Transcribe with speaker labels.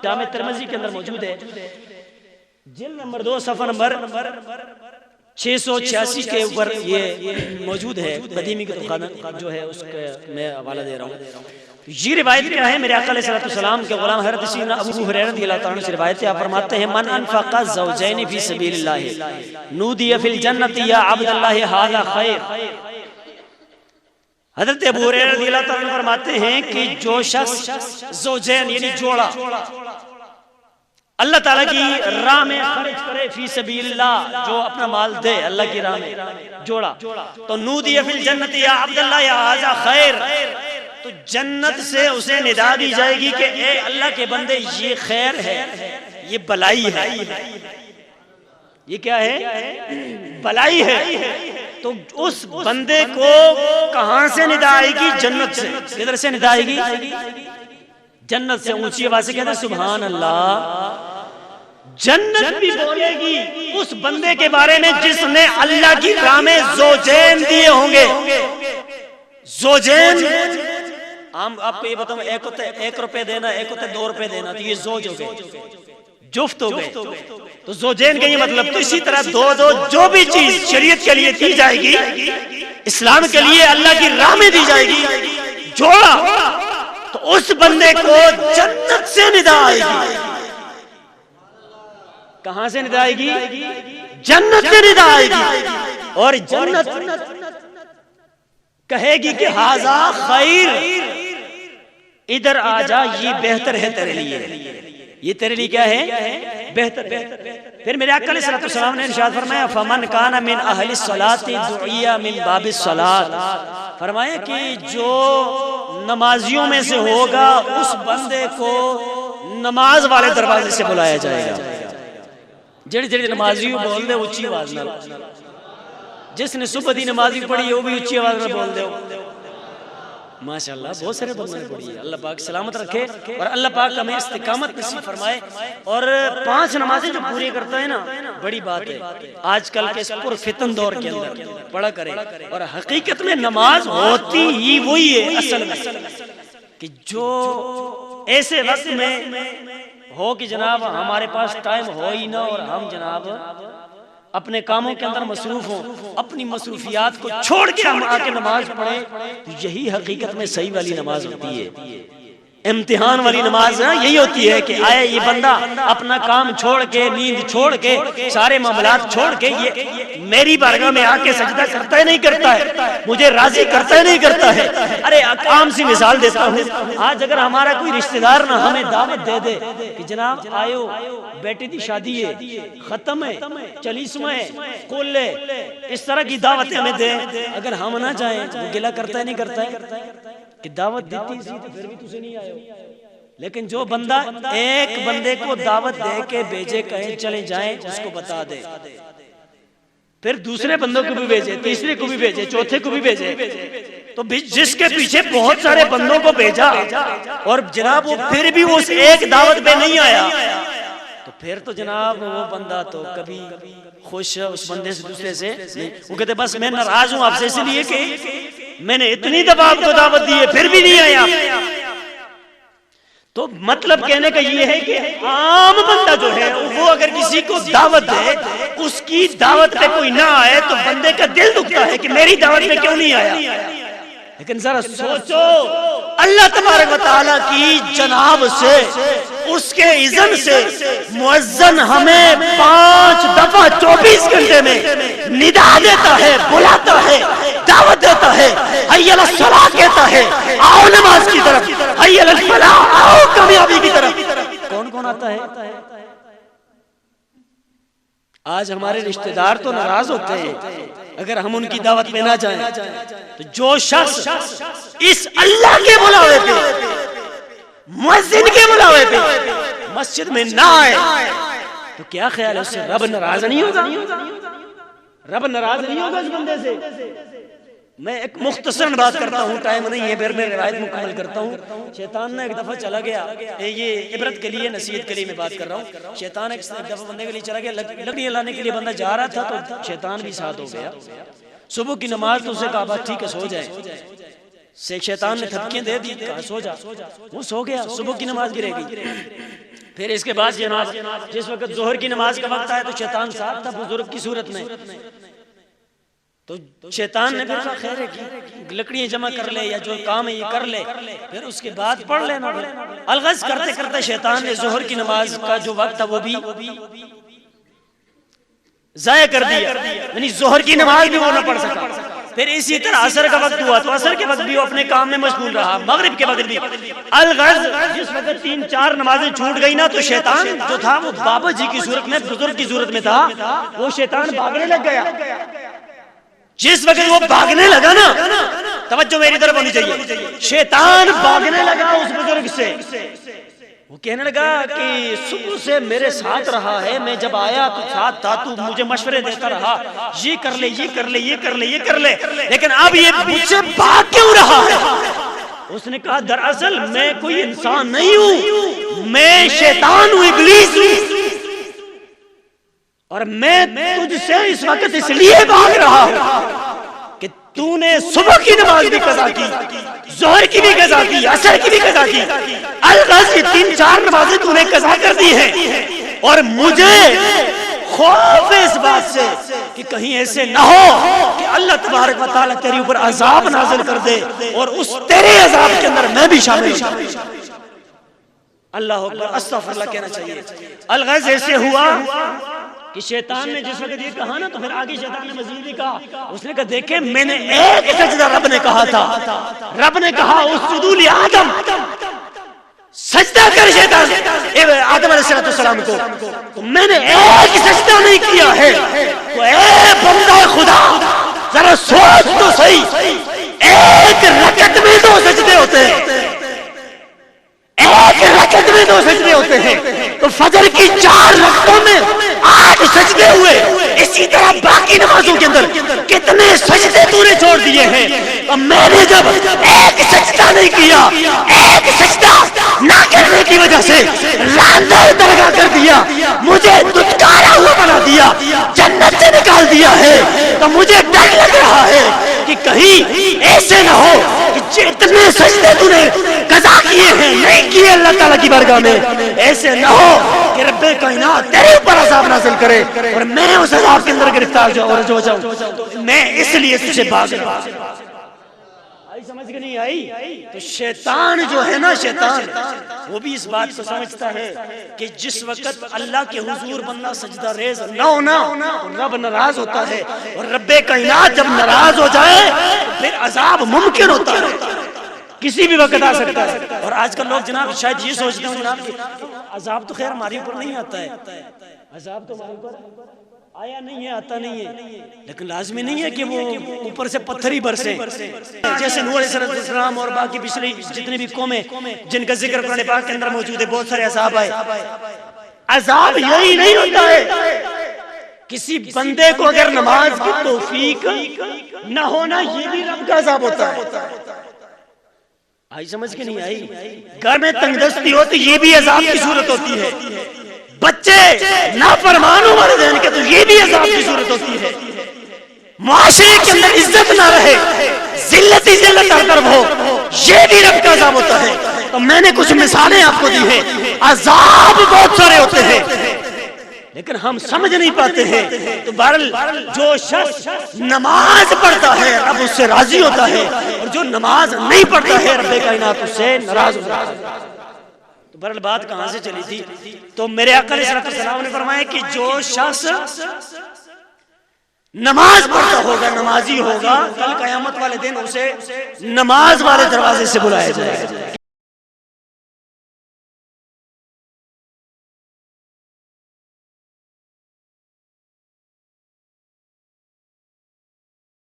Speaker 1: جامع ترمذی کے اندر موجود ہے، جلد نمبر 2 صفحہ نمبر 686 کے اوپر یہ موجود ہے، قدیمی کتابخانہ جو ہے اس کا میں حوالہ دے رہا ہوں۔ یہ روایت کیا ہے؟ میرے آقا علیہ السلام کے غلام حضرت سیدنا ابو ہریرہ رضی اللہ تعالیٰ عنہ سے روایت ہے، آپ فرماتے ہیں من انفق الزوجین فی سبیل اللہ نودی فی الجنت یا عبد اللہ ھذا خیر۔ حضرت ابو ہریرہ رضی اللہ تعالیٰ عنہ فرماتے ہیں کہ جو شخص زوجین یعنی جوڑا اللہ تعالیٰ کی راہ میں خرچ کرے، فی سبیل اللہ جو اپنا مال دے اللہ کی راہ میں، جوڑا تو نودی فی الجنت یا عبد اللہ یا ھذا خیر، تو جنت سے اسے ندا دی جائے گی کہ اے اللہ کے بندے یہ خیر ہے، یہ بلائی ہے، یہ کیا ہے؟ بلائی ہے۔ تو اس بندے کو کہاں سے ندا آئے گی؟ جنت سے۔ کدھر سے ندا آئے گی؟ جنت سے۔ اونچی آواز سے کہتے ہیں سبحان اللہ۔ جنت بھی بولے گی اس بندے کے بارے میں جس نے اللہ کی راہ میں زوجین دیے ہوں گے۔ زوجین آپ کو یہ بتاؤں، ایک ہوتا ہے 1 روپے دینا، ایک ہوتا ہے 2 روپے دینا، تو یہ زوج ہو گئے، جفت ہو گئے۔ تو زوجین کا یہ مطلب، تو اسی طرح دو جو بھی چیز شریعت کے لیے دی جائے گی، اسلام کے لیے اللہ کی راہ میں دی جائے گی، جوڑا، تو اس بندے کو جنت سے ندا آئے گی۔ کہاں سے ندا آئے گی؟ جنت سے ندا آئے گی، اور جنت کہے گی کہ ھذا خیر، ادھر آ جا، یہ بہتر ہے تیرے لیے، یہ تیرے لیے کیا ہے؟ بہتر۔ پھر میرے آقا علیہ السلام نے ارشاد فرمایا فمن کان من اہل الصلاۃ دعی من باب الصلاۃ، فرمایا کہ جو نمازیوں میں سے ہوگا اس بندے کو نماز والے دروازے سے بلایا جائے گا۔ جڑی جڑی نمازی بول دے اونچی آواز نال، جس نے صبح دی نمازی پڑھی وہ بھی اونچی آواز میں بول دے۔ ماشاءاللہ بہت سارے بندوں نے پڑھی ہے، اللہ پاک سلامت رکھے اور اللہ پاک ہمیں استقامت نصیب فرمائے۔ اور 5 نمازیں جو پوری کرتا ہے نا، بڑی بات ہے۔ آج کل کے اس پر فتن دور کے اندر پڑھا کرے، اور حقیقت میں نماز ہوتی ہی وہی ہے اصل میں، کہ جو ایسے وقت میں ہو کہ جناب ہمارے پاس ٹائم ہو ہی نہ، اور ہم جناب اپنے کاموں کے اندر مصروف ہوں، اپنی مصروفیات کو چھوڑ کے ہم آ کے نماز پڑھیں، تو یہی حقیقت میں صحیح والی نماز ہوتی ہے۔ امتحان والی نماز یہی ہوتی ہے کہ آئے یہ بندہ اپنا کام چھوڑ کے، نیند چھوڑ کے، سارے معاملات چھوڑ کے یہ میری بارگاہ میں آ کے سجدہ کرتا ہے نہیں کرتا ہے، مجھے راضی کرتا ہے نہیں کرتا ہے۔ ارے عام سی مثال دیتا ہوں، آج اگر ہمارا کوئی رشتہ دار نہ ہمیں دعوت دے دے کہ جناب آئیو بیٹی دی شادی ہے، ختم ہے، چلیسواں ہے، کل ہے، اس طرح کی دعوتیں ہمیں دیں، اگر ہم نہ جائیں وہ گلہ کرتا ہے نہیں کرتا ہے کہ دعوت دیتی سی تو پھر بھی تجھے نہیں آئے ہو۔ لیکن جو بندہ ایک بندے کو دعوت دے کے بھیجے، کہیں چلے جائیں، اس کو بتا دے، پھر دوسرے بندوں کو بھی بھیجے، تیسرے کو بھی بھیجے، چوتھے کو بھی بھیجے، تو جس کے پیچھے بہت سارے بندوں کو بھیجا اور جناب وہ پھر بھی اس ایک دعوت پہ نہیں آیا، تو پھر تو جناب وہ بندہ تو کبھی خوش اس بندے سے دوسرے سے نہیں۔ وہ کہتے بس میں ناراض ہوں آپ سے اس لیے کہ میں نے اتنی دفعہ آپ کو دعوت دی ہے پھر بھی نہیں آیا۔ تو مطلب کہنے کا یہ ہے کہ عام بندہ جو ہے وہ اگر کسی کو دعوت دے، اس کی دعوت پہ کوئی نہ آئے تو بندے کا دل دکھتا ہے کہ میری دعوت پہ کیوں نہیں آیا۔ لیکن ذرا سوچو، اللہ تبارک و تعالیٰ کی جناب سے، اس کے اذن سے مؤذن ہمیں 5 دفعہ 24 گھنٹے میں ندا دیتا ہے، بلاتا ہے، دعوت دیتا ہے، حی علی الصلاۃ کہتا ہے، آؤ نماز کی طرف، حی علی الفلاح، آؤ کامیابی کی طرف۔ کون کون آتا ہے؟ آج ہمارے رشتہ دار تو ناراض ہوتے ہیں اگر ہم ان کی دعوت پہ نہ جائیں، تو جو شخص اس اللہ کے بلاوے پہ، مؤذن کے بلاوے پہ مسجد میں نہ آئے تو کیا خیال ہے اس سے رب ناراض نہیں ہوگا؟ رب ناراض نہیں ہوگا اس بندے سے؟ میں ایک مختصر بات کرتا ہوں، ٹائم نہیں ہے، پھر میں روایت مکمل کرتا ہوں۔ شیطان نے ایک دفعہ چلا گیا، یہ عبرت کے لیے، نصیحت کے لیے میں بات کر رہا ہوں۔ شیطان ایک دفعہ بندے کے لیے چلا گیا، لکڑیاں لانے کے لیے بندہ جا رہا تھا تو شیطان بھی ساتھ ہو گیا۔ صبح کی نماز تو اسے کہا بات ٹھیک ہے سو جائے، شیطان نے تھپکیاں دے دی، کہا سو جا، وہ سو گیا، صبح کی نماز گرے گئی۔ پھر اس کے بعد جناب جس وقت ظہر کی نماز کا وقت آیا تو شیطان ساتھ تھا بزرگ کی صورت میں، تو شیطان نے پھر خیر ہے کہ لکڑیاں جمع کر لے یا جو کام ہے یہ کر لے، پھر اس کے بعد پڑھ لینا۔ الغرض کرتے کرتے شیطان نے ظہر کی نماز کا جو وقت تھا وہ بھی ضائع کر دیا، یعنی ظہر کی نماز بھی وہ نہ پڑھ سکا۔ پھر اسی طرح عصر کا وقت ہوا تو عصر کے وقت بھی وہ اپنے کام میں مشغول رہا، مغرب کے وقت بھی۔ الغرض جس وقت 3-4 نمازیں چھوٹ گئی نا تو شیطان جو تھا وہ بابا جی کی صورت میں، بزرگ کی صورت میں تھا، وہ شیطان بھاگنے لگ گیا۔ جس وقت وہ بھاگنے لگا نا، توجہ میری طرف ہونی چاہیے، شیطان بھاگنے لگا اس بزرگ سے، وہ کہنے لگا کہ صبح سے میرے ساتھ رہا ہے، میں جب آیا تو ساتھ تھا، تو مجھے مشورے دیتا رہا، یہ کر لے یہ کر لے یہ کر لے یہ کر لے، لیکن اب یہ مجھ سے بھاگ کیوں رہا ہے؟ اس نے کہا دراصل میں کوئی انسان نہیں ہوں، میں شیطان ہوں، ابلیس ہوں، اور میں تجھ سے اس وقت اس لیے بھاگ رہا ہوں کہ تو نے صبح کی نماز بھی قضا کی، ظہر کی بھی قضا کی، عصر کی بھی قضا کی، الغرض یہ 3-4 نمازیں تو نے قضا کر دی ہیں، اور مجھے خوف ہے اس بات سے کہ کہیں ایسے نہ ہو کہ اللہ تبارک و تعالیٰ تیرے اوپر عذاب نازل کر دے اور اس تیرے عذاب کے اندر میں بھی شامل ہوں۔ اللہ اکبر، استغفر اللہ کہنا چاہیے۔ الغرض ایسے ہوا کہ شیطان نے جس وقت یہ کہا نا تو پھر آگے شیطان نے مزید بھی کہا، اس نے کہا دیکھیں میں نے ایک سجدہ رب نے کہا تھا، رب نے کہا اسجدوا لآدم، سجدہ کر شیطان آدم علیہ السلام کو، تو میں نے ایک سجدہ نہیں کیا ہے، تو اے بندہ خدا ذرا سوچ تو صحیح، ایک رکعت میں 2 سجدے ہوتے ہیں، ایک رکعت میں 2 سجدے ہوتے ہیں، تو فجر کی 4 رکعتوں میں 8 سجدے ہوئے، اسی طرح باقی نمازوں کے اندر کتنے سجدے تو نے چھوڑ دیے ہیں، اور میں نے جب ایک سجدہ نہیں کیا، ایک سجدہ نہ کرنے کی وجہ سے راندہ درگاہ کر دیا، مجھے دھتکارا ہوا بنا دیا، جنت سے نکال دیا ہے، تو مجھے ڈر لگ رہا ہے کہ کہیں ایسے نہ ہو کہ جتنے سجدے تو نے قضا کیے ہیں نہیں کیے اللہ تعالیٰ کی بارگاہ میں، ایسے نہ ہو کہ رب کائنات تیرے اوپر عذاب نازل کرے اور میں اس عذاب کے اندر گرفتار ہو جاؤں، میں اس لیے تجھے بھاگ رہا ہوں۔ سمجھ کے نہیں آئی؟ تو شیطان جو ہے نا، شیطان وہ بھی اس بات کو سمجھتا ہے کہ جس وقت اللہ کے حضور بندہ سجدہ ریز نہ ہونا رب ناراض ہوتا ہے، اور رب کائنات جب ناراض ہو جائے پھر عذاب ممکن ہوتا ہے، کسی بھی وقت آ سکتا ہے۔ اور آج کل لوگ جناب شاید یہ سوچتے ہیں جناب کہ عذاب تو خیر ہمارے اوپر نہیں آتا ہے، عذاب تو ہمارے اوپر آیا نہیں ہے، آتا نہیں ہے، لیکن لازمی نہیں ہے کہ وہ اوپر سے پتھر ہی برسے، جیسے نوح علیہ السلام اور باقی پچھلی جتنی بھی قومیں جن کا ذکر قرآن پاک کے اندر موجود ہے، بہت سارے عذاب آئے۔ عذاب یہی نہیں ہوتا ہے، کسی بندے کو اگر نماز کی توفیق نہ ہونا یہ بھی رب کا عذاب ہوتا ہے۔ آئی سمجھ کے نہیں آئی؟ گھر میں تنگ دستی ہوتی یہ بھی عذاب کی صورت ہوتی ہے، بچے نافرمان ہو والدین کے تو یہ بھی عذاب کی صورت ہوتی ہے، معاشرے کے اندر عزت نہ رہے، ذلت ہی ذلت ہر طرف ہو، یہ بھی رب کا عذاب ہوتا ہے۔ تو میں نے کچھ مثالیں آپ کو دی ہیں، عذاب بہت سارے ہوتے ہیں لیکن ہم سمجھ نہیں پاتے ہیں۔ تو بہرحال جو شخص نماز پڑھتا ہے رب اس سے راضی ہوتا ہے، اور جو نماز نہیں پڑھتا ہے رب کائنات اس سے ناراض ہوتا ہے۔ تو بہرحال بات کہاں سے چلی تھی؟ تو میرے آقا علیہ السلام نے فرمایا کہ جو شخص نماز پڑھتا ہوگا، نمازی ہوگا، کل قیامت والے دن اسے نماز والے دروازے سے بلایا جائے گا۔